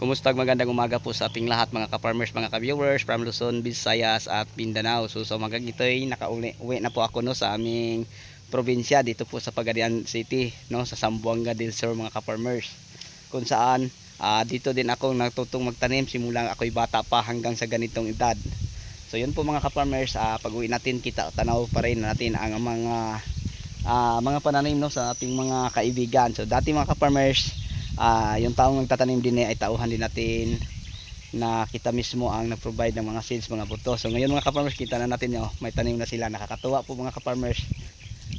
Kumusta, magandang umaga po sa ating lahat mga ka-farmers, mga ka-viewers from Luzon, Visayas at Mindanao. So umagang ito ay uwi na po ako no sa aming probinsya dito po sa Pagadian City no, sa Zamboanga del Sur mga ka-farmers. Kung saan dito din ako natutong magtanim simula ako'y bata pa hanggang sa ganitong edad. So yun po mga ka-farmers, pag uwi natin kita tanaw pa rin natin ang mga pananim no sa ating mga kaibigan. So dati mga ka-farmers, yung taong nagtatanim din ay tauhan din natin na kita mismo ang nag-provide ng mga seeds, mga buto. So ngayon mga ka-farmers, kita na natin may tanim na sila. Nakakatuwa po mga ka-farmers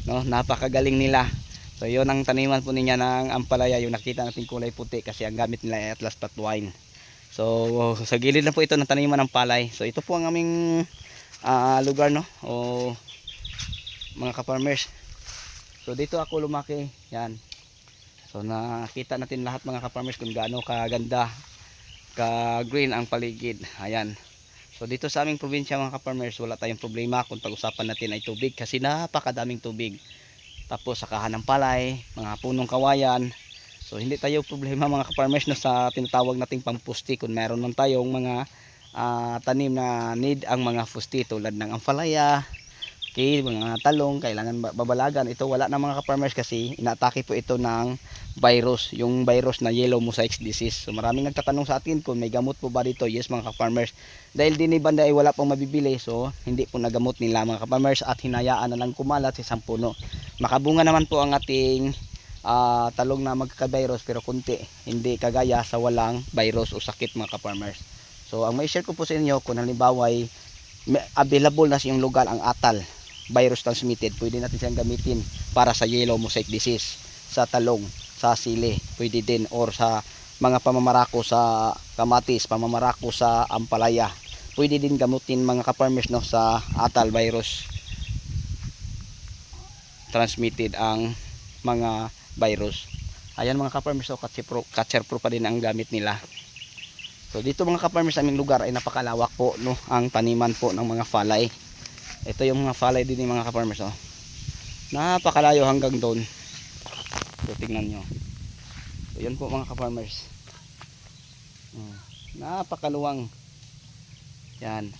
no, napakagaling nila. So yun ang taniman po niya ng ampalaya, yung nakita natin kulay puti kasi ang gamit nila ay Atlas Tatwine. So sa gilid na po ito ng taniman ng palay. So ito po ang aming lugar no, o mga ka-farmers. So dito ako lumaki, yan. So nakita natin lahat mga ka-farmers kung gaano kaganda, ka-green ang paligid. Ayan. So dito sa aming probinsya mga ka-farmers, wala tayong problema kung pag-usapan natin ay tubig kasi napakadaming tubig. Tapos sakahan ng palay, mga punong kawayan. So hindi tayo problema mga ka-farmers no, sa tinatawag nating pampusti kung meron man tayong mga tanim na need ang mga fusti tulad ng ampalaya, okay, mga talong, kailangan babalagan. Ito wala na mga ka-farmers kasi inaatake po ito ng virus, yung virus na yellow mosaic disease. So maraming nagtatanong sa atin kung may gamot po ba dito. Yes mga ka-farmers, dahil din banda ay wala pang mabibili, so hindi po nagamot nila mga ka-farmers at hinayaan na lang kumalat sa isang puno. Makabunga naman po ang ating talong na magka-virus pero kunti, hindi kagaya sa walang virus o sakit mga ka-farmers. So ang may share ko po sa inyo, kung halimbawa ay available na sa iyong lugar ang atal virus transmitted, pwede natin siyang gamitin para sa yellow mosaic disease, sa talong, sa sili, pwede din, or sa mga pamamarako sa kamatis, pamamarako sa ampalaya, pwede din gamutin mga ka-farmers no, sa atal virus transmitted ang mga virus. Ayan mga ka-farmers, so catcher pro pa din ang gamit nila. So dito mga ka-farmers sa aming lugar ay napakalawak po no, ang taniman po ng mga falay. Ito yung mga falay din mga ka-farmers oh. Napakalayo hanggang doon. So tingnan nyo. So yan po mga ka-farmers. Napakaluwang. Yan.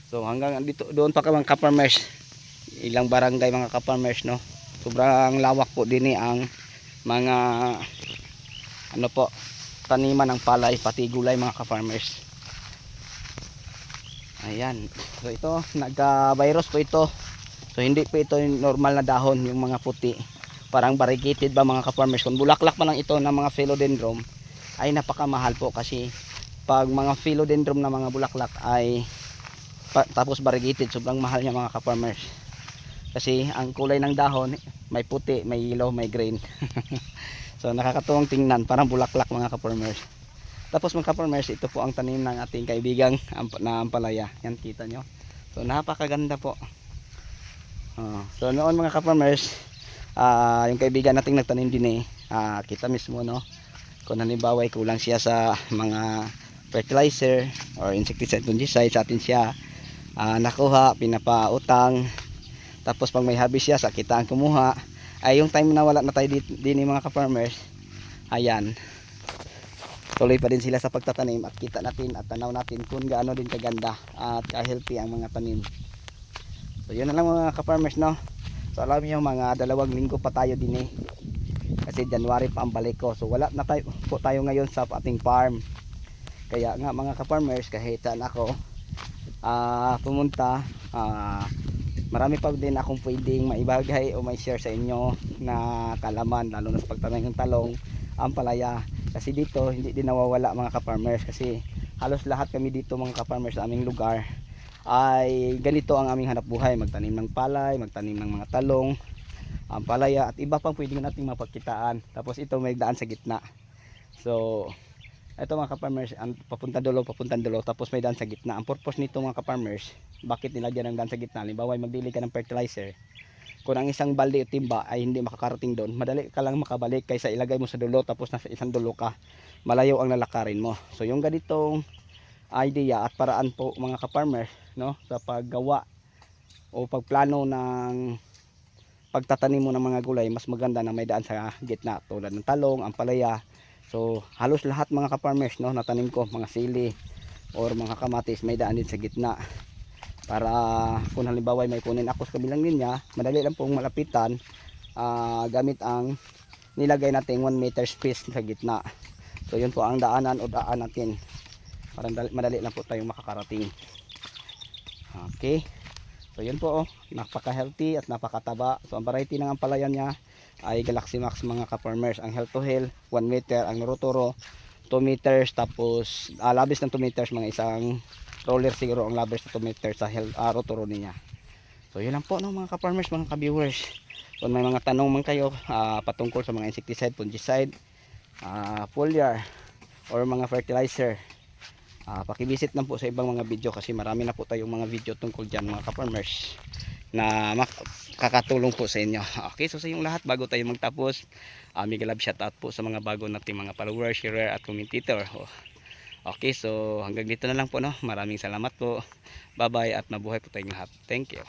So hanggang dito doon pa mga ka-farmers. Ilang barangay mga ka-farmers no. Sobrang lawak po din ang mga ano po, taniman ng palay pati gulay mga ka-farmers. Ayan. So ito, nagka-virus po ito. So hindi po ito yung normal na dahon, yung mga puti. Parang variegated ba mga ka-farmers. Kung bulaklak pa lang ito ng mga philodendron ay napakamahal po kasi pag mga philodendron na mga bulaklak ay tapos variegated, sobrang mahal niya mga ka-farmers. Kasi ang kulay ng dahon, may puti, may yellow, may green. So nakakatuwang tingnan, parang bulaklak mga ka-farmers. Tapos mga ka-farmers, ito po ang tanim ng ating kaibigang na ampalaya. Yan, kita nyo. So napakaganda po. So noon mga ka-farmers, yung kaibigan nating nagtanim din kita mismo no. Kung halimbawa ay kulang siya sa mga fertilizer or insecticide, fungicide, sa atin siya nakuha, pinapautang. Tapos pag may harvest siya, sa kita ang kumuha. Ay yung time na wala na tayo din mga ka-farmers, ayan, tuloy pa din sila sa pagtatanim at kita natin at tanaw natin kung gaano din kaganda at ka-healthy ang mga tanim. So yun na lang mga ka-farmers no. So alam niyo mga 2 linggo pa tayo din kasi January pa ang balik ko. So wala na tayo ngayon sa ating farm. Kaya nga mga ka-farmers, kahit saan ako pumunta, marami pa din akong pwedeng maibagay o may share sa inyo na kalaman, lalo na sa pagtatanim ng talong, ampalaya. Kasi dito hindi din nawawala mga ka-farmers kasi halos lahat kami dito mga ka-farmers sa aming lugar ay ganito ang aming hanap buhay, magtanim ng palay, magtanim ng mga talong, ampalaya at iba pang pwede nating mapagkitaan. Tapos ito may daan sa gitna. So ito mga ka-farmers, papunta dulo, tapos may daan sa gitna. Ang purpose nito mga ka-farmers, bakit nilagyan ng daan sa gitna? Halimbawa magdili ka ng fertilizer, kung ang isang balde o timba ay hindi makakarating doon, madali ka lang makabalik kaysa ilagay mo sa dulo tapos nasa isang dulo ka, malayo ang lalakarin mo. So yung ganitong idea at paraan po mga ka-farmers no, sa paggawa o pagplano ng pagtatanim mo ng mga gulay, mas maganda na may daan sa gitna tulad ng talong, ampalaya. So halos lahat mga ka-farmers, no, natanim ko, mga sili or mga kamatis, may daan din sa gitna. Para kung halimbawa may kunin ako sa kabilang linya, madali lang pong malapitan gamit ang nilagay natin 1 meter space sa gitna. So yun po ang daanan o daan natin para madali lang po tayong makakarating. Okay, so yun po, napaka healthy at napakataba. So ang variety ng ampalayan niya ay Galaxy Max mga ka-farmers. Ang Health to Health 1 meter, ang Nuroturo 2 meters, tapos labis ng 2 meters, mga isang roller siguro ang labis na 2 meters sa Rotoro niya. So yun lang po, no, mga ka-farmers, mga ka-viewers. Kung may mga tanong man kayo patungkol sa mga insecticide, fungicide, foliar or mga fertilizer, pakivisit lang po sa ibang mga video kasi marami na po tayong mga video tungkol dyan mga ka-farmers na makakatulong po sa inyo. Okay, so sa inyong lahat, bago tayo magtapos, mega love shoutout po sa mga bago nating mga followers, sharer at commentator. Okay, so hanggang dito na lang po, no. Maraming salamat po. Bye bye at mabuhay po tayong lahat. Thank you.